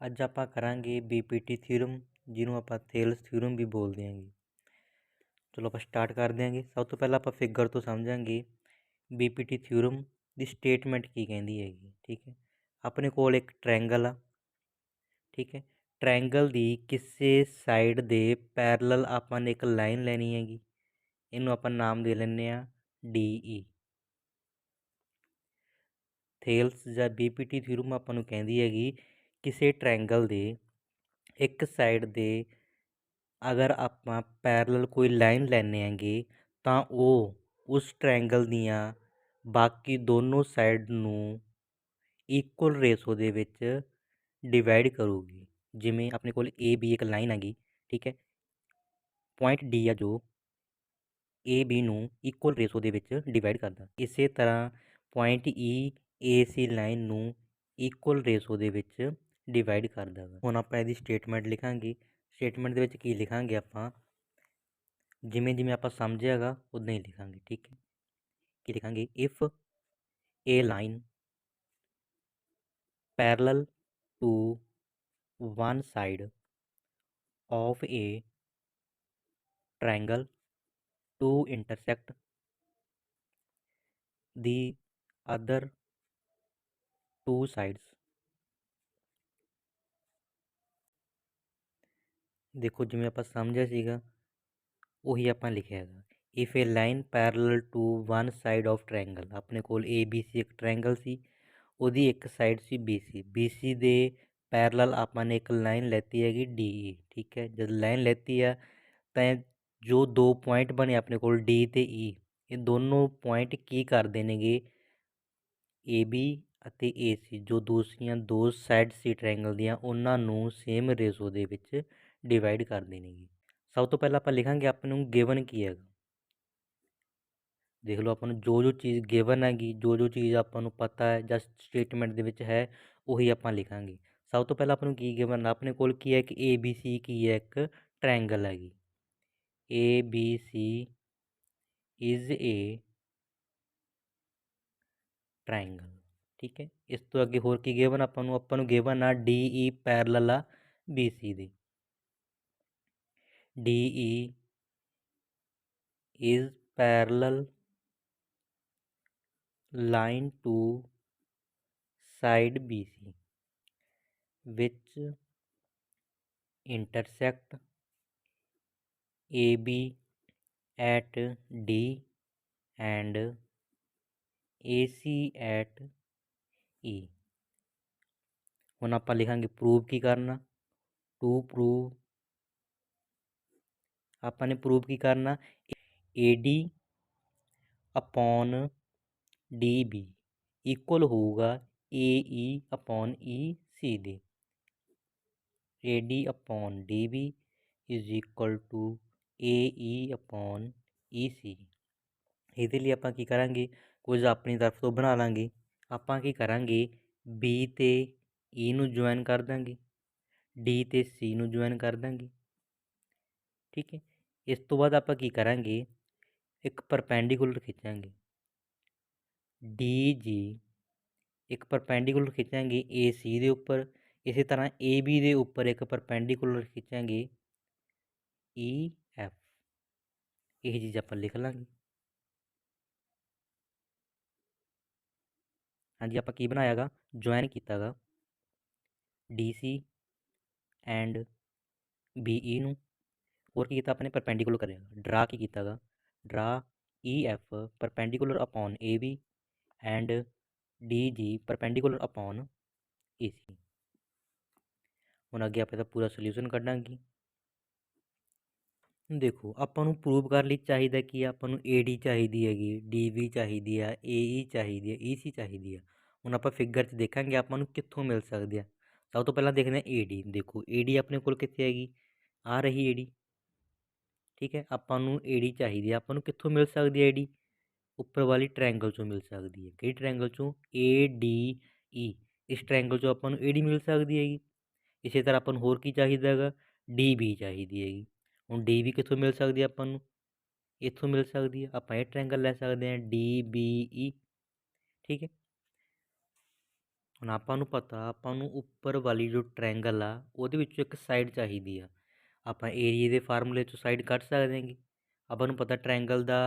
ਅੱਜ ਆਪਾਂ ਕਰਾਂਗੇ BPT ਥਿਊਰਮ, ਜਿਹਨੂੰ ਆਪਾਂ ਥੇਲਸ ਥਿਊਰਮ ਵੀ ਬੋਲਦੇ ਹਾਂਗੇ। ਚਲੋ ਆਪਾਂ ਸਟਾਰਟ ਕਰ ਦਿਆਂਗੇ। ਸਭ ਤੋਂ ਪਹਿਲਾਂ ਆਪਾਂ ਫਿਗਰ ਤੋਂ ਸਮਝਾਂਗੇ BPT ਥਿਊਰਮ ਦੀ ਸਟੇਟਮੈਂਟ ਕੀ ਕਹਿੰਦੀ ਹੈਗੀ। ਠੀਕ ਹੈ, ਆਪਣੇ ਕੋਲ ਇੱਕ ਟ੍ਰਾਇੰਗਲ ਆ। ਠੀਕ ਹੈ, ਟ੍ਰਾਇੰਗਲ ਦੀ ਕਿਸੇ ਸਾਈਡ ਦੇ ਪੈਰਲਲ ਆਪਾਂ ਨੇ ਇੱਕ ਲਾਈਨ ਲੈਣੀ ਹੈਗੀ। ਇਹਨੂੰ ਆਪਾਂ ਨਾਮ ਦੇ ਲੈਂਦੇ ਹਾਂ DE। ਥੇਲਸ ਜਾਂ BPT ਥਿਊਰਮ ਆਪਾਂ ਨੂੰ ਕਹਿੰਦੀ ਹੈਗੀ ਕਿਸੇ ਟ੍ਰਾਇੰਗਲ ਦੇ ਇੱਕ ਸਾਈਡ ਦੇ ਅਗਰ ਆਪਾਂ ਪੈਰਲਲ ਕੋਈ ਲਾਈਨ ਲੈਂਦੇ ਹੈਗੇ ਤਾਂ ਉਹ ਉਸ ਟ੍ਰਾਇੰਗਲ ਦੀਆਂ ਬਾਕੀ ਦੋਨੋਂ ਸਾਈਡ ਨੂੰ ਇਕੁਅਲ ਰੇਸ਼ੋ ਦੇ ਵਿੱਚ ਡਿਵਾਈਡ ਕਰੂਗੀ। ਜਿਵੇਂ ਆਪਣੇ ਕੋਲ AB ਇੱਕ ਲਾਈਨ ਹੈਗੀ। ਠੀਕ ਹੈ, ਪੁਆਇੰਟ D ਆ ਜੋ AB ਨੂੰ ਇਕੁਅਲ ਰੇਸ਼ੋ ਦੇ ਵਿੱਚ ਡਿਵਾਈਡ ਕਰਦਾ। ਇਸੇ ਤਰ੍ਹਾਂ ਪੁਆਇੰਟ E AC ਲਾਈਨ ਨੂੰ ਇਕੁਅਲ ਰੇਸ਼ੋ ਦੇ ਵਿੱਚ ਡਿਵਾਈਡ ਕਰਦਾ ਵਾ। ਹੁਣ ਆਪਾਂ ਇਹਦੀ ਸਟੇਟਮੈਂਟ ਲਿਖਾਂਗੇ। ਸਟੇਟਮੈਂਟ ਦੇ ਵਿੱਚ ਕੀ ਲਿਖਾਂਗੇ ਆਪਾਂ, ਜਿਵੇਂ ਜਿਵੇਂ ਆਪਾਂ ਸਮਝਿਆਗਾ ਉਦਾਂ ਹੀ ਲਿਖਾਂਗੇ। ਠੀਕ ਹੈ, ਕੀ ਲਿਖਾਂਗੇ, if a line parallel to one side of a triangle to intersect the other two sides। ਦੇਖੋ ਜਿਵੇਂ ਆਪਾਂ ਸਮਝਿਆ ਸੀਗਾ ਉਹੀ ਆਪਾਂ ਲਿਖਿਆ ਹੈਗਾ। If a line parallel to one side of triangle, ਆਪਣੇ ਕੋਲ ABC ਇੱਕ ਟ੍ਰਾਇੰਗਲ ਸੀ, ਉਹਦੀ ਇੱਕ ਸਾਈਡ ਸੀ BC ਦੇ ਪੈਰਲਲ ਆਪਾਂ ਨੇ ਇੱਕ ਲਾਈਨ ਲੈਤੀ ਹੈਗੀ DE। ਠੀਕ ਹੈ, ਜਦ ਲਾਈਨ ਲੈਤੀ ਆ ਤਾਂ ਜੋ ਦੋ ਪੁਆਇੰਟ ਬਣੇ ਆਪਣੇ ਕੋਲ D ਤੇ E, ਇਹ ਦੋਨੋਂ ਪੁਆਇੰਟ ਕੀ ਕਰਦੇ ਨੇਗੇ, AB ਅਤੇ AC ਜੋ ਦੂਸਰੀਆਂ ਦੋ ਸਾਈਡ ਸੀ ਟ੍ਰਾਇੰਗਲ ਦੀਆਂ ਉਹਨਾਂ ਨੂੰ ਸੇਮ ਰੇਸ਼ੋ ਦੇ ਵਿੱਚ ਡਿਵਾਈਡ ਕਰਦੇ ਨੇਗੇ। ਸਭ ਤੋਂ ਪਹਿਲਾਂ ਆਪਾਂ ਲਿਖਾਂਗੇ ਆਪਾਂ ਨੂੰ ਗਿਵਨ ਕੀ ਹੈਗਾ। ਦੇਖ ਲਓ ਆਪਾਂ ਨੂੰ ਜੋ ਜੋ ਚੀਜ਼ ਗਿਵਨ ਹੈਗੀ, ਜੋ ਜੋ ਚੀਜ਼ ਆਪਾਂ ਨੂੰ ਪਤਾ ਹੈ ਜਾਂ ਸਟੇਟਮੈਂਟ ਦੇ ਵਿੱਚ ਹੈ ਉਹੀ ਆਪਾਂ ਲਿਖਾਂਗੇ। ਸਭ ਤੋਂ ਪਹਿਲਾਂ ਆਪਾਂ ਨੂੰ ਕੀ ਗਿਵਨ, ਆਪਣੇ ਕੋਲ ਕੀ ਹੈ ਕਿ ABC ਕੀ ਹੈ, ਇੱਕ ਟ੍ਰਾਇੰਗਲ ਹੈਗੀ। ABC is a triangle. ਠੀਕ ਹੈ, ਇਸ ਤੋਂ ਅੱਗੇ ਹੋਰ ਕੀ ਗਿਵਨ ਆਪਾਂ ਨੂੰ ਗਿਵਨ ਆ DE ਪੈਰਲਲ ਆ BC ਦੇ। DE is parallel line to side BC which intersect AB at D and AC at E। ਹੁਣ ਆਪਾਂ ਲਿਖਾਂਗੇ ਪ੍ਰੂਵ ਕੀ ਕਰਨਾ। ਟੂ ਪ੍ਰੂਵ ਆਪਾਂ ਨੇ ਪ੍ਰੂਵ ਕੀ ਕਰਨਾ, AD ਅਪੋਨ DB ਇਕੁਅਲ ਹੋਊਗਾ AE ਅਪੋਨ EC ਦੇ। AD upon DB is equal to AE upon EC। ਇਹਦੇ ਲਈ ਆਪਾਂ ਕੀ ਕਰਾਂਗੇ, ਕੁਝ ਆਪਣੀ ਤਰਫ ਤੋਂ ਬਣਾ ਲਾਂਗੇ। ਆਪਾਂ ਕੀ ਕਰਾਂਗੇ, B ਤੇ E ਨੂੰ ਜੁਆਇਨ ਕਰ ਦਾਂਗੇ, D ਤੇ C ਨੂੰ ਜੁਆਇਨ ਕਰ ਦਾਂਗੇ। ਠੀਕ ਹੈ, ਇਸ ਤੋਂ ਬਾਅਦ ਆਪਾਂ ਕੀ ਕਰਾਂਗੇ, ਇੱਕ ਪਰਪੈਂਡੀਕੂਲਰ ਖਿੱਚਾਂਗੇ DG, ਇੱਕ ਪਰਪੈਂਡੀਕੂਲਰ ਖਿੱਚਾਂਗੇ AC ਦੇ ਉੱਪਰ। ਇਸੇ ਤਰ੍ਹਾਂ AB ਦੇ ਉੱਪਰ ਇੱਕ ਪਰਪੈਂਡੀਕੂਲਰ ਖਿੱਚਾਂਗੇ EF। ਇਹ ਚੀਜ਼ ਆਪਾਂ ਲਿਖ ਲਾਂਗੇ। ਹਾਂਜੀ, ਆਪਾਂ ਕੀ ਬਣਾਇਆ ਗਾ, ਜੁਆਇਨ ਕੀਤਾ ਗਾ DC ਐਂਡ BE ਨੂੰ। ਹੋਰ ਕੀ ਕੀਤਾ ਆਪਣੇ, ਪਰਪੈਂਡੀਕੂਲਰ ਕਰਿਆ। ਡਰਾ ਕੀ ਕੀਤਾ ਗਾ, ਡਰਾ EF perpendicular upon AB and DG perpendicular upon AC। ਹੁਣ ਅੱਗੇ ਆਪਾਂ ਇਹਦਾ ਪੂਰਾ ਸੋਲਿਊਸ਼ਨ ਕੱਢਾਂਗੇ। ਦੇਖੋ ਆਪਾਂ ਨੂੰ ਪ੍ਰੂਵ ਕਰਨ ਲਈ ਚਾਹੀਦਾ ਕਿ ਆਪਾਂ ਨੂੰ AD ਚਾਹੀਦੀ ਹੈਗੀ, DB ਚਾਹੀਦੀ ਆ, AE ਚਾਹੀਦੀ ਹੈ, EC ਚਾਹੀਦੀ ਆ। ਹੁਣ ਆਪਾਂ ਫਿਗਰ 'ਚ ਦੇਖਾਂਗੇ ਆਪਾਂ ਨੂੰ ਕਿੱਥੋਂ ਮਿਲ ਸਕਦੇ ਆ। ਸਭ ਤੋਂ ਪਹਿਲਾਂ ਦੇਖਦੇ ਹਾਂ AD। ਦੇਖੋ AD ਆਪਣੇ ਕੋਲ ਕਿੱਥੇ ਹੈਗੀ, ਆ ਰਹੀ AD। ਠੀਕ ਹੈ, ਆਪਾਂ ਨੂੰ AD ਚਾਹੀਦੀ ਆ। ਆਪਾਂ ਨੂੰ ਕਿੱਥੋਂ ਮਿਲ ਸਕਦੀ ਹੈ AD, ਉੱਪਰ ਵਾਲੀ ਟ੍ਰਾਇੰਗਲ 'ਚੋਂ ਮਿਲ ਸਕਦੀ ਹੈ। ਕਿਹੜੀ ਟ੍ਰਾਇੰਗਲ 'ਚੋਂ, ADE। ਇਸ ਟ੍ਰਾਇੰਗਲ 'ਚੋਂ ਆਪਾਂ ਨੂੰ AD ਮਿਲ ਸਕਦੀ ਹੈਗੀ। ਇਸੇ ਤਰ੍ਹਾਂ ਆਪਾਂ ਨੂੰ ਹੋਰ ਕੀ ਚਾਹੀਦਾ ਹੈਗਾ, DB ਚਾਹੀਦੀ ਹੈਗੀ। ਹੁਣ DB ਕਿੱਥੋਂ ਮਿਲ ਸਕਦੀ ਹੈ ਆਪਾਂ ਨੂੰ, ਇੱਥੋਂ ਮਿਲ ਸਕਦੀ ਹੈ। ਆਪਾਂ ਇਹ ਟ੍ਰਾਇੰਗਲ ਲੈ ਸਕਦੇ ਹਾਂ DBE। ਠੀਕ ਹੈ, ਹੁਣ ਆਪਾਂ ਨੂੰ ਪਤਾ ਆਪਾਂ ਨੂੰ ਉੱਪਰ ਵਾਲੀ ਜੋ ਟ੍ਰਾਇੰਗਲ ਆ ਉਹਦੇ ਵਿੱਚੋਂ ਇੱਕ ਸਾਈਡ ਚਾਹੀਦੀ ਆ। ਆਪਾਂ ਏਰੀਏ ਦੇ ਫਾਰਮੂਲੇ 'ਚੋਂ ਸਾਈਡ ਕੱਢ ਸਕਦੇ ਹੈਗੇ। ਆਪਾਂ ਨੂੰ ਪਤਾ ਟ੍ਰਾਇੰਗਲ ਦਾ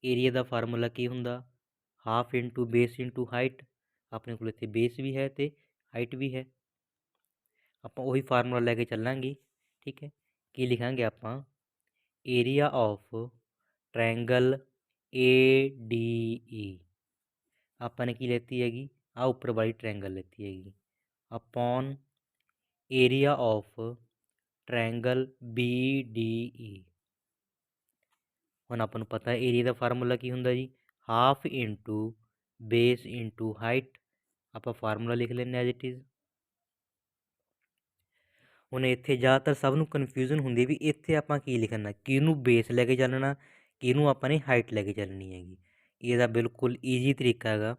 ਏਰੀਆ ਦਾ ਫਾਰਮੂਲਾ ਕੀ ਹੁੰਦਾ, half into base into height. ਆਪਣੇ ਕੋਲ ਇੱਥੇ ਬੇਸ ਵੀ ਹੈ ਅਤੇ ਹਾਈਟ ਵੀ ਹੈ। ਆਪਾਂ ਉਹੀ ਫਾਰਮੂਲਾ ਲੈ ਕੇ ਚੱਲਾਂਗੇ। ਠੀਕ ਹੈ, ਕੀ ਲਿਖਾਂਗੇ ਆਪਾਂ, area of triangle A D E. ਆਪਾਂ ਨੇ ਕੀ ਲੈਤੀ ਹੈਗੀ, ਆਹ ਉੱਪਰ ਵਾਲੀ ਟ੍ਰਾਇੰਗਲ ਲੈਤੀ ਹੈਗੀ, upon area of triangle B D E. ਹੁਣ ਆਪਾਂ ਨੂੰ ਪਤਾ ਏਰੀਆ ਦਾ ਫਾਰਮੂਲਾ ਕੀ ਹੁੰਦਾ ਜੀ, half into base into height. ਆਪਾਂ ਫਾਰਮੂਲਾ ਲਿਖ ਲੈਂਦੇ ਐਜ਼ ਇਟ ਇਜ਼। ਹੁਣ ਇੱਥੇ ਜ਼ਿਆਦਾਤਰ ਸਭ ਨੂੰ ਕਨਫਿਊਜ਼ਨ ਹੁੰਦੀ ਵੀ ਇੱਥੇ ਆਪਾਂ ਕੀ ਲਿਖਣਾ, ਕਿਹਨੂੰ ਬੇਸ ਲੈ ਕੇ ਚੱਲਣਾ, ਕਿਹਨੂੰ ਆਪਾਂ ਨੇ ਹਾਈਟ ਲੈ ਕੇ ਚੱਲਣੀ ਹੈਗੀ। ਇਹਦਾ ਬਿਲਕੁਲ ਈਜ਼ੀ ਤਰੀਕਾ ਹੈਗਾ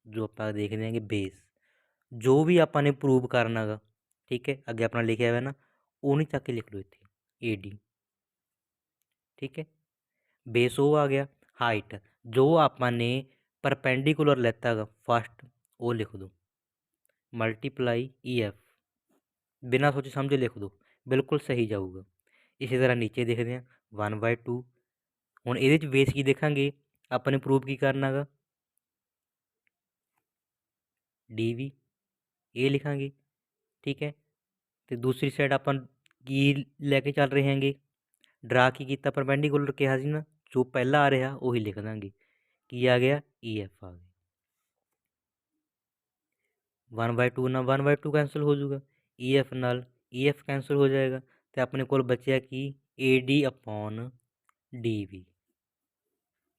ਜੋ ਆਪਾਂ ਦੇਖਦੇ ਹਾਂਗੇ, ਬੇਸ ਜੋ ਵੀ ਆਪਾਂ ਨੇ ਪ੍ਰੂਵ ਕਰਨਾ ਗਾ। ਠੀਕ ਹੈ, ਅੱਗੇ ਆਪਣਾ ਲਿਖਿਆ ਹੋਇਆ ਨਾ, ਉਹਨੂੰ ਚੱਕ ਕੇ ਲਿਖ ਲਓ ਇੱਥੇ ਏ ਡੀ। ਠੀਕ ਹੈ, ਬੇਸ ਉਹ ਆ ਗਿਆ। ਹਾਈਟ ਜੋ ਆਪਾਂ ਨੇ ਪਰਪੈਂਡੀਕੂਲਰ ਲੈਤਾ ਗਾ ਫਸਟ, ਉਹ ਲਿਖ ਦਿਓ, ਮਲਟੀਪਲਾਈ ਈ ਐਫ। ਬਿਨਾਂ ਸੋਚੇ ਸਮਝੇ ਲਿਖ ਦਿਓ, ਬਿਲਕੁਲ ਸਹੀ ਜਾਊਗਾ। ਇਸੇ ਤਰ੍ਹਾਂ ਨੀਚੇ ਦੇਖਦੇ ਹਾਂ 1/2। ਹੁਣ ਇਹਦੇ 'ਚ ਬੇਸ ਕੀ ਦੇਖਾਂਗੇ, ਆਪਾਂ ਨੇ ਪ੍ਰੂਵ ਕੀ ਕਰਨਾ ਗਾ, ਡੀ ਵੀ ਇਹ ਲਿਖਾਂਗੇ। ਠੀਕ ਹੈ, ਅਤੇ ਦੂਸਰੀ ਸਾਈਡ ਆਪਾਂ ਕੀ ਲੈ ਕੇ ਚੱਲ ਰਹੇ ਹੈਗੇ, ਡਰਾ ਕੀ ਕੀਤਾ, ਪਰਪੈਂਡੀਕੂਲਰ ਕਿਹਾ ਸੀ ਨਾ, ਜੋ ਪਹਿਲਾਂ ਆ ਰਿਹਾ ਉਹੀ ਲਿਖ ਦਾਂਗੇ। ਕੀ ਆ ਗਿਆ, ਈ ਐਫ ਆ ਗਿਆ। 1/2 ਨਾਲ 1/2 ਕੈਂਸਲ ਹੋ ਜਾਊਗਾ, ਈ ਐਫ ਨਾਲ ਈ ਐਫ ਕੈਂਸਲ ਹੋ ਜਾਏਗਾ, ਅਤੇ ਆਪਣੇ ਕੋਲ ਬਚਿਆ ਕੀ, ਏ ਡੀ ਅਪੋਨ ਡੀ ਵੀ।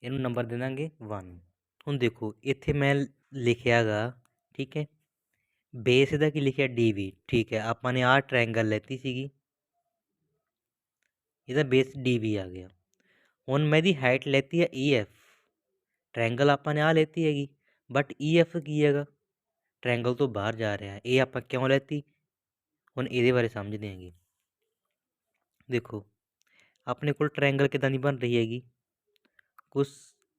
ਇਹਨੂੰ ਨੰਬਰ ਦੇ ਦਾਂਗੇ 1। ਹੁਣ ਦੇਖੋ ਇੱਥੇ ਮੈਂ ਲਿਖਿਆ ਗਾ, ਠੀਕ ਹੈ, ਬੇਸ ਦਾ ਕੀ ਲਿਖਿਆ, ਡੀ ਵੀ। ਠੀਕ ਹੈ, ਆਪਾਂ ਨੇ ਆਹ ਟ੍ਰਾਇੰਗਲ ਲੈਤੀ ਸੀਗੀ, ਇਹਦਾ ਬੇਸ ਡੀ ਵੀ ਆ ਗਿਆ। ਹੁਣ ਮੈਂ ਇਹਦੀ ਹਾਈਟ ਲੈਤੀ ਹੈ ਈ ਐਫ। ਟ੍ਰਾਇੰਗਲ ਆਪਾਂ ਨੇ ਆਹ ਲੈਤੀ ਹੈਗੀ, ਬਟ ਈ ਐਫ ਕੀ ਹੈਗਾ, ਟ੍ਰਾਇੰਗਲ ਤੋਂ ਬਾਹਰ ਜਾ ਰਿਹਾ। ਇਹ ਆਪਾਂ ਕਿਉਂ ਲੈਤੀ, ਹੁਣ ਇਹਦੇ ਬਾਰੇ ਸਮਝਦੇ ਹੈਗੇ। ਦੇਖੋ ਆਪਣੇ ਕੋਲ ਟ੍ਰਾਇੰਗਲ ਕਿੱਦਾਂ ਦੀ ਬਣ ਰਹੀ ਹੈਗੀ, ਕੁਛ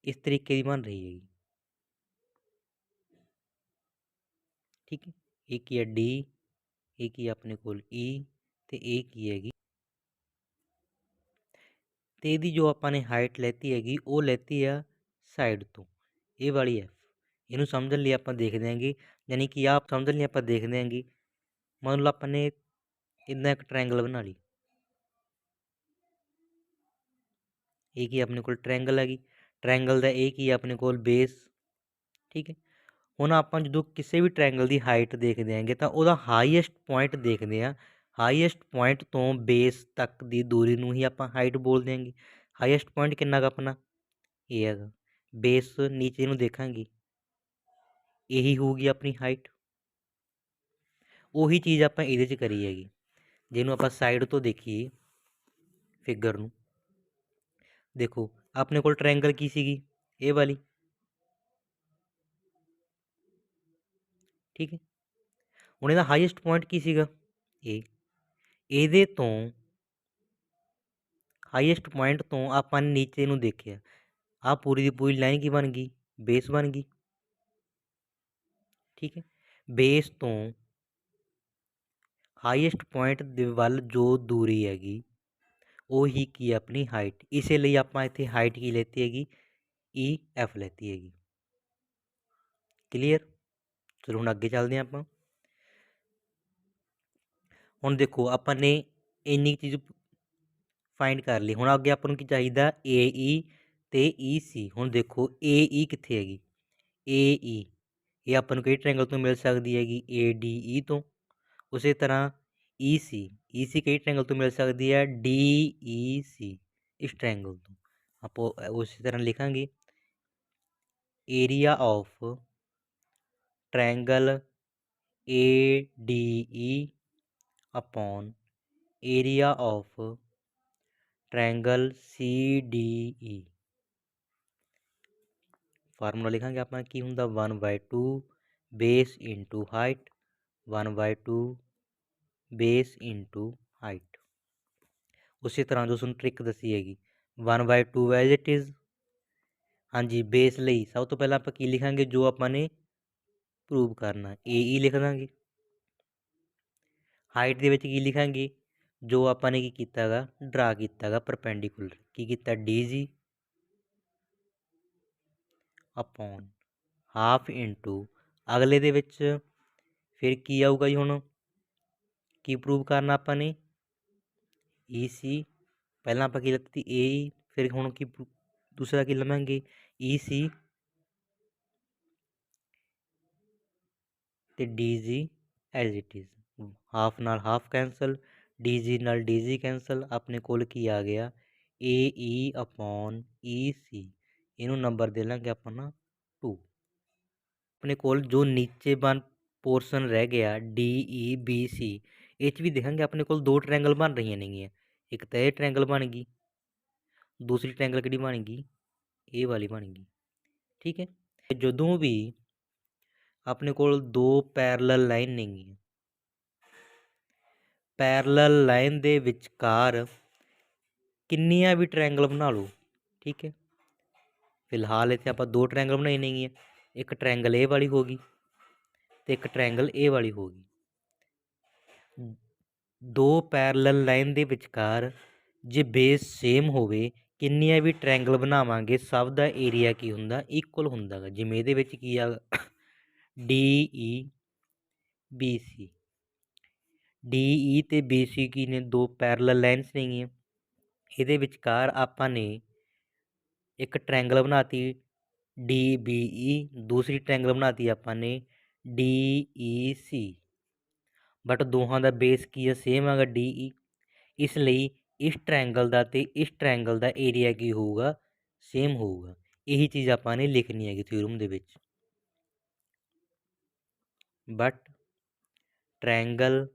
ਇਸ ਤਰੀਕੇ ਦੀ ਬਣ ਰਹੀ ਹੈਗੀ। ਠੀਕ ਹੈ, ਇਹ ਕੀ ਹੈ ਡੀ, ਇਹ ਕੀ ਆਪਣੇ ਕੋਲ ਈ, ਅਤੇ ਇਹ ਕੀ ਹੈਗੀ, ਅਤੇ ਇਹਦੀ ਜੋ ਆਪਾਂ ਨੇ ਹਾਈਟ ਲੈਤੀ ਹੈਗੀ ਉਹ ਲੈਤੀ ਆ ਸਾਈਡ ਤੋਂ, ਇਹ ਵਾਲੀ ਐਫ। ਇਹਨੂੰ ਸਮਝਣ ਲਈ ਆਪਾਂ ਦੇਖਦੇ ਹਾਂਗੇ, ਯਾਨੀ ਕਿ ਆਪ ਸਮਝਣ ਲਈ ਆਪਾਂ ਦੇਖਦੇ ਹਾਂਗੇ, ਮੰਨ ਲਓ ਆਪਾਂ ਨੇ ਇੱਦਾਂ ਇੱਕ ਟ੍ਰਾਇੰਗਲ ਬਣਾ ਲਈ। ਇਹ ਕੀ ਆਪਣੇ ਕੋਲ ਟ੍ਰਾਇੰਗਲ ਹੈਗੀ, ਟ੍ਰਾਇੰਗਲ ਦਾ ਇਹ ਕੀ ਆਪਣੇ ਕੋਲ ਬੇਸ। ਠੀਕ ਹੈ, ਹੁਣ ਆਪਾਂ ਜਦੋਂ ਕਿਸੇ ਵੀ ਟ੍ਰਾਇੰਗਲ ਦੀ ਹਾਈਟ ਦੇਖਦੇ ਹਾਂਗੇ ਤਾਂ ਉਹਦਾ ਹਾਈਐਸਟ ਪੁਆਇੰਟ ਦੇਖਦੇ ਹਾਂ। ਹਾਈਐਸਟ ਪੁਆਇੰਟ ਤੋਂ ਬੇਸ ਤੱਕ ਦੀ ਦੂਰੀ ਨੂੰ ਹੀ ਆਪਾਂ ਹਾਈਟ ਬੋਲਦੇ ਹਾਂਗੇ। ਹਾਈਐਸਟ ਪੁਆਇੰਟ ਕਿੰਨਾ ਗਾ ਆਪਣਾ, ਇਹ ਹੈਗਾ। ਬੇਸ ਨੀਚੇ ਨੂੰ ਦੇਖਾਂਗੇ, ਇਹੀ ਹੋਊਗੀ ਆਪਣੀ ਹਾਈਟ। ਉਹੀ ਚੀਜ਼ ਆਪਾਂ ਇਹਦੇ 'ਚ ਕਰੀ ਹੈਗੀ। ਜਿਹਨੂੰ ਆਪਾਂ ਸਾਈਡ ਤੋਂ ਦੇਖੀਏ ਫਿਗਰ ਨੂੰ, ਦੇਖੋ ਆਪਣੇ ਕੋਲ ਟ੍ਰਾਇੰਗਲ ਕੀ ਸੀਗੀ, ਇਹ ਵਾਲੀ। ਠੀਕ ਹੈ, ਹੁਣ ਇਹਦਾ ਹਾਈਐਸਟ ਪੁਆਇੰਟ ਕੀ ਸੀਗਾ, ਇਹ। ਇਹਦੇ ਤੋਂ ਹਾਈਐਸਟ ਪੁਆਇੰਟ ਤੋਂ ਆਪਾਂ ਨੇ ਨੀਚੇ ਨੂੰ ਦੇਖਿਆ, ਆਹ ਪੂਰੀ ਦੀ ਪੂਰੀ ਲਾਈਨ ਕੀ ਬਣ ਗਈ, ਬੇਸ ਬਣ ਗਈ। ਠੀਕ ਹੈ, ਬੇਸ ਤੋਂ ਹਾਈਐਸਟ ਪੁਆਇੰਟ ਦੇ ਵੱਲ ਜੋ ਦੂਰੀ ਹੈਗੀ ਉਹੀ ਕੀ ਆਪਣੀ ਹਾਈਟ। ਇਸੇ ਲਈ ਆਪਾਂ ਇੱਥੇ ਹਾਈਟ ਕੀ ਲੈਤੀ ਹੈਗੀ, ਈ ਐਫ ਲੈਤੀ ਹੈਗੀ। ਕਲੀਅਰ। ਚਲੋ ਹੁਣ ਅੱਗੇ ਚੱਲਦੇ ਹਾਂ ਆਪਾਂ। ਹੁਣ ਦੇਖੋ ਆਪਾਂ ਨੇ ਇੰਨੀ ਚੀਜ਼ ਫਾਈਂਡ ਕਰ ਲਈ। ਹੁਣ ਅੱਗੇ ਆਪਾਂ ਨੂੰ ਕੀ ਚਾਹੀਦਾ, ਏ ਈ ਅਤੇ ਈ ਸੀ। ਹੁਣ ਦੇਖੋ ਏ ਈ ਕਿੱਥੇ ਹੈਗੀ, ਏ ਈ ਇਹ ਆਪਾਂ ਨੂੰ ਕਿਹੜੇ ਟ੍ਰਾਇੰਗਲ ਤੋਂ ਮਿਲ ਸਕਦੀ ਹੈਗੀ, ਏ ਡੀ ਈ ਤੋਂ। ਉਸੇ ਤਰ੍ਹਾਂ ਈ ਸੀ ਕਿਹੜੀ ਟ੍ਰਾਇੰਗਲ ਤੋਂ ਮਿਲ ਸਕਦੀ ਹੈ, ਡੀ ਈ ਸੀ, ਇਸ ਟ੍ਰਾਇੰਗਲ ਤੋਂ। ਆਪਾਂ ਉਸੇ ਤਰ੍ਹਾਂ ਲਿਖਾਂਗੇ, area of triangle A D E upon area of triangle C D E. Formula ਲਿਖਾਂਗੇ ਆਪਣਾ ਕੀ ਹੁੰਦਾ, 1/2 base into height, 1/2 base into height. ਉਸੇ ਤਰ੍ਹਾਂ ਜੋ ਤੁਹਾਨੂੰ ਟ੍ਰਿਕ ਦੱਸੀ ਹੈਗੀ, 1/2 ਐਜ਼ ਇਟ ਇਜ਼। ਹਾਂਜੀ, ਬੇਸ ਲਈ ਸਭ ਤੋਂ ਪਹਿਲਾਂ ਆਪਾਂ ਕੀ ਲਿਖਾਂਗੇ, ਜੋ ਆਪਾਂ ਨੇ ਪ੍ਰੂਵ ਕਰਨਾ। AE ਲਿਖ ਦਾਂਗੇ। ਹਾਈਟ ਦੇ ਵਿੱਚ ਕੀ ਲਿਖਾਂਗੇ, ਜੋ ਆਪਾਂ ਨੇ ਕੀ ਕੀਤਾ ਗਾ, ਡਰਾ ਕੀਤਾ ਗਾ ਪਰਪੈਂਡੀਕੂਲਰ, ਕੀ ਕੀਤਾ, DG ਅਪੋਨ ਹਾਫ ਇੰਟੂ ਅਗਲੇ ਦੇ ਵਿੱਚ ਫਿਰ ਕੀ ਆਊਗਾ ਜੀ, ਹੁਣ ਕੀ ਪ੍ਰੂਵ ਕਰਨਾ ਆਪਾਂ ਨੇ, EC, ਪਹਿਲਾਂ ਆਪਾਂ ਕੀ ਲਿਖਤੀ AE, ਫਿਰ ਹੁਣ ਕੀ ਦੂਸਰਾ ਕੀ ਲਵਾਂਗੇ, EC ਤੇ DG as it is, half ਨਾਲ ਹਾਫ ਕੈਂਸਲ, DG ਨਾਲ DG ਕੈਂਸਲ, ਆਪਣੇ ਕੋਲ ਕੀ ਆ ਗਿਆ, AE ਅਪੋਨ EC, ਇਹਨੂੰ ਨੰਬਰ ਦੇ ਲਾਂਗੇ ਆਪਾਂ ਨਾ 2। ਆਪਣੇ ਕੋਲ ਜੋ ਨੀਚੇ ਬਨ ਪੋਰਸ਼ਨ ਰਹਿ ਗਿਆ DEBC, ਇਹ 'ਚ ਵੀ ਦੇਖਾਂਗੇ ਆਪਣੇ ਕੋਲ ਦੋ ਟ੍ਰਾਇੰਗਲ ਬਣ ਰਹੀਆਂ ਨੇਗੀਆਂ, ਇੱਕ ਤਾਂ ਇਹ ਟ੍ਰਾਇੰਗਲ ਬਣ ਗਈ, ਦੂਸਰੀ ਟ੍ਰਾਇੰਗਲ ਕਿਹੜੀ ਬਣ ਗਈ, ਇਹ ਵਾਲੀ ਬਣ ਗਈ। ਠੀਕ ਹੈ, ਜਦੋਂ ਵੀ ਆਪਣੇ ਕੋਲ ਦੋ ਪੈਰਲਲ ਲਾਈਨ ਨੇਗੀਆਂ, ਪੈਰਲਲ ਲਾਈਨ ਦੇ ਵਿਚਕਾਰ ਕਿੰਨੀਆਂ ਵੀ ਟ੍ਰਾਇੰਗਲ ਬਣਾ ਲਓ। ਠੀਕ ਹੈ, ਫਿਲਹਾਲ ਇੱਥੇ ਆਪਾਂ ਦੋ ਟ੍ਰਾਇੰਗਲ ਬਣਾਏ ਨੇਗੀਆਂ, ਇੱਕ ਟ੍ਰਾਇੰਗਲ ਇਹ ਵਾਲੀ ਹੋ ਗਈ ਤੇ ਇੱਕ ਟ੍ਰਾਇੰਗਲ ਇਹ ਵਾਲੀ ਹੋ ਗਈ। ਦੋ ਪੈਰਲਲ ਲਾਈਨ ਦੇ ਵਿਚਕਾਰ ਜੇ ਬੇਸ ਸੇਮ ਹੋਵੇ, ਕਿੰਨੀਆਂ ਵੀ ਟ੍ਰਾਇੰਗਲ ਬਣਾਵਾਂਗੇ, ਸਭ ਦਾ ਏਰੀਆ ਕੀ ਹੁੰਦਾ, ਇਕੁਅਲ ਹੁੰਦਾ ਗਾ। ਜਿਵੇਂ ਇਹਦੇ ਵਿੱਚ ਕੀ ਆ, DEBC, DE ਤੇ BC ਕੀ ਨੇ, ਦੋ ਪੈਰਲਲ ਲਾਈਨਸ ਨੇਗੀਆਂ, ਇਹਦੇ ਵਿਚਕਾਰ ਆਪਾਂ ਨੇ ਇੱਕ ਟ੍ਰਾਇੰਗਲ ਬਣਾਤੀ DBE, ਦੂਸਰੀ ਟ੍ਰਾਇੰਗਲ ਬਣਾਤੀ ਆਪਾਂ ਨੇ DEC, ਬਟ ਦੋਹਾਂ ਦਾ ਬੇਸ ਕੀ ਹੈ, ਸੇਮ ਹੈਗਾ DE, ਇਸ ਲਈ ਇਸ ਟ੍ਰਾਇੰਗਲ ਦਾ ਤੇ ਇਸ ਟ੍ਰਾਇੰਗਲ ਦਾ ਏਰੀਆ ਕੀ ਹੋਊਗਾ, ਸੇਮ ਹੋਊਗਾ। ਇਹੀ ਚੀਜ਼ ਆਪਾਂ ਨੇ ਲਿਖਣੀ ਹੈਗੀ ਥਿਊਰਮ ਦੇ ਵਿੱਚ। But triangle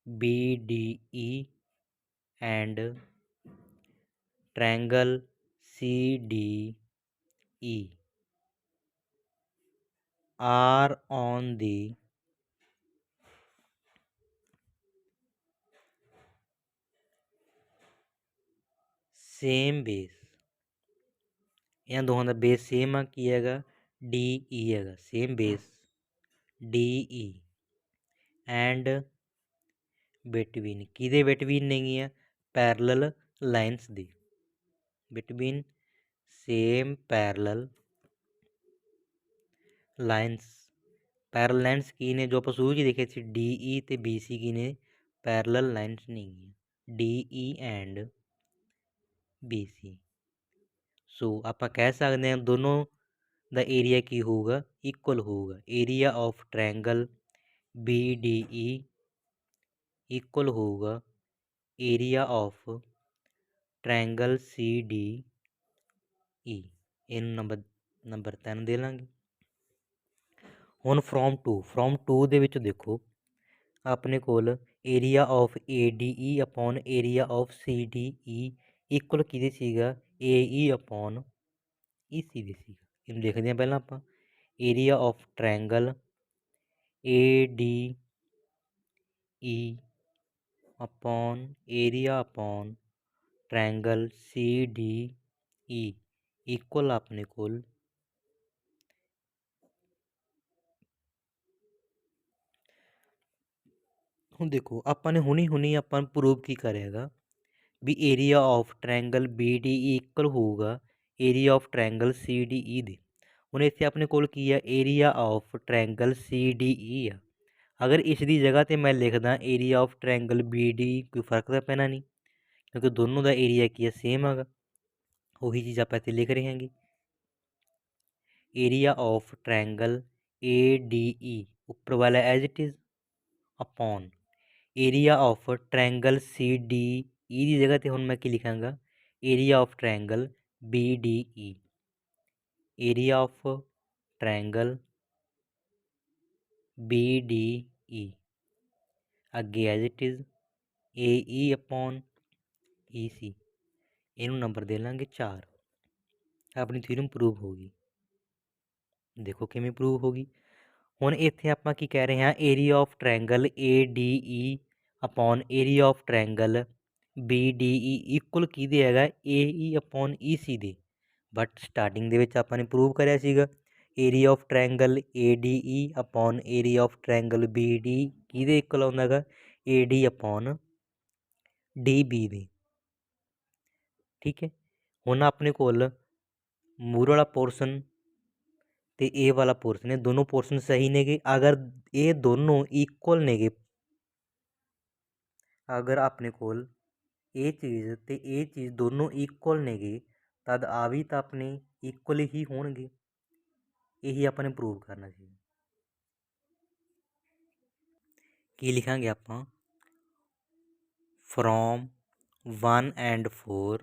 BDE and triangle CDE are on the same base, ਇਹਨਾਂ ਦੋਹਾਂ ਦਾ ਬੇਸ ਸੇਮ ਆ, ਕੀ ਹੈਗਾ, DE ਹੈਗਾ, same base DE, and between, ਕਿਹਦੇ ਬਿਟਵੀਨ ਨੇਗੀਆਂ, ਪੈਰਲਲ ਲਾਈਨਸ ਦੀ, between same parallel lines. Parallel lines ਕੀ ਨੇ, ਜੋ ਆਪਾਂ ਸ਼ੁਰੂ 'ਚ ਦੇਖੇ ਸੀ, DE ਤੇ BC ਕੀ ਨੇ, ਪੈਰਲਲ ਲਾਈਨਸ ਨੇਗੀਆਂ, DE ਐਂਡ BC। ਸੋ ਆਪਾਂ ਕਹਿ ਸਕਦੇ ਹਾਂ ਦੋਨੋਂ ਦਾ ਏਰੀਆ ਕੀ ਹੋਊਗਾ, ਇਕੁਅਲ ਹੋਊਗਾ। Area of triangle BDE equal ਹੋਊਗਾ ਏਰੀਆ ਆਫ ਟ੍ਰਾਇੰਗਲ CDE। ਇਹਨੂੰ ਨੰਬਰ 3 ਦੇ ਲਾਂਗੇ। ਹੁਣ ਫਰੋਮ ਟੂ ਦੇ ਵਿੱਚ ਦੇਖੋ, ਆਪਣੇ ਕੋਲ area of ADE upon area of CDE equal ਕਿਹਦੇ ਸੀਗਾ, AE ਅਪੋਨ EC ਦੇ ਸੀਗਾ। ਇਹਨੂੰ ਦੇਖਦੇ ਹਾਂ ਪਹਿਲਾਂ ਆਪਾਂ, area of triangle ADE upon area upon triangle CDE equal ਆਪਣੇ ਕੋਲ ਹੁਣ ਦੇਖੋ ਆਪਾਂ ਨੇ ਹੁਣੀ ਆਪਾਂ ਪ੍ਰੂਵ ਕੀ ਕਰਿਆ ਹੈਗਾ ਵੀ area of triangle BDE equal ਹੋਊਗਾ ਏਰੀਆ ਆਫ ਟ੍ਰਾਇੰਗਲ CDE ਦੇ। ਹੁਣ ਇੱਥੇ ਆਪਣੇ ਕੋਲ ਕੀ ਆ, ਏਰੀਆ ਆਫ ਟ੍ਰਾਇੰਗਲ CDE ਆ। ਅਗਰ ਇਸ ਦੀ ਜਗ੍ਹਾ 'ਤੇ ਮੈਂ ਲਿਖਦਾ ਏਰੀਆ ਆਫ ਟ੍ਰਾਇੰਗਲ BDE, ਕੋਈ ਫਰਕ ਤਾਂ ਪੈਣਾ ਨਹੀਂ, ਕਿਉਂਕਿ ਦੋਨੋਂ ਦਾ ਏਰੀਆ ਕੀ ਹੈ, ਸੇਮ ਹੈਗਾ। ਉਹੀ ਚੀਜ਼ ਆਪਾਂ ਇੱਥੇ ਲਿਖ ਰਹੇ ਹਾਂਗੇ, ਏਰੀਆ ਆਫ ਟ੍ਰਾਇੰਗਲ ADE ਉੱਪਰ ਵਾਲਾ as it is upon area of triangle CDE ਦੀ ਜਗ੍ਹਾ 'ਤੇ ਹੁਣ ਮੈਂ ਕੀ ਲਿਖਾਂਗਾ, area of triangle BDE, area of triangle BDE ਅੱਗੇ as it is AE upon EC। ਇਹਨੂੰ ਨੰਬਰ ਦੇ ਲਾਂਗੇ 4। ਆਪਣੀ ਥਿਊਰਮ ਪ੍ਰੂਵ ਹੋ ਗਈ। ਦੇਖੋ ਕਿਵੇਂ ਪ੍ਰੂਵ ਹੋ ਗਈ। ਹੁਣ ਇੱਥੇ ਆਪਾਂ ਕੀ ਕਹਿ ਰਹੇ ਹਾਂ, area of triangle ADE upon area of triangle BDE equal ਕਿਹਦੇ ਹੈਗਾ, AE ਅਪੋਨ EC ਦੇ। ਬਟ ਸਟਾਰਟਿੰਗ ਦੇ ਵਿੱਚ ਆਪਾਂ ਨੇ ਪ੍ਰੂਵ ਕਰਿਆ ਸੀਗਾ area of triangle ADE upon area of triangle BD ਕਿਹਦੇ ਇਕੁਅਲ ਆਉਂਦਾ ਹੈਗਾ? AD ਅਪੋਨ DB ਦੇ। ਠੀਕ ਹੈ, ਹੁਣ ਆਪਣੇ ਕੋਲ ਮੂਹਰੇ ਵਾਲਾ ਪੋਰਸ਼ਨ ਤੇ ਇਹ ਵਾਲਾ ਪੋਰਸ਼ਨ, ਇਹ ਦੋਨੋਂ ਪੋਰਸ਼ਨ ਸਹੀ ਨੇਗੇ। ਅਗਰ ਇਹ ਦੋਨੋਂ ਇਕੁਅਲ ਨੇਗੇ, ਅਗਰ ਆਪਣੇ ਕੋਲ ਇਹ ਚੀਜ਼ ਤੇ ਇਹ ਚੀਜ਼ ਦੋਨੋਂ ਇਕੁਅਲ ਨੇਗੇ, ਤਦ ਆ ਵੀ ਤਾਂ ਆਪਣੇ ਇਕੁਅਲ ਹੀ ਹੋਣਗੇ। ਇਹੀ ਆਪਾਂ ਨੇ ਪ੍ਰੂਵ ਕਰਨਾ ਸੀ। ਕੀ ਲਿਖਾਂਗੇ ਆਪਾਂ? From 1 and 4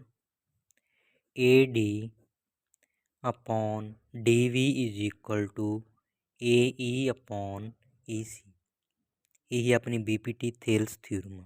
AD upon DV is equal to AE upon EC। ਇਹੀ ਆਪਣੀ BPT ਥੇਲਸ ਥਿਊਰਮ।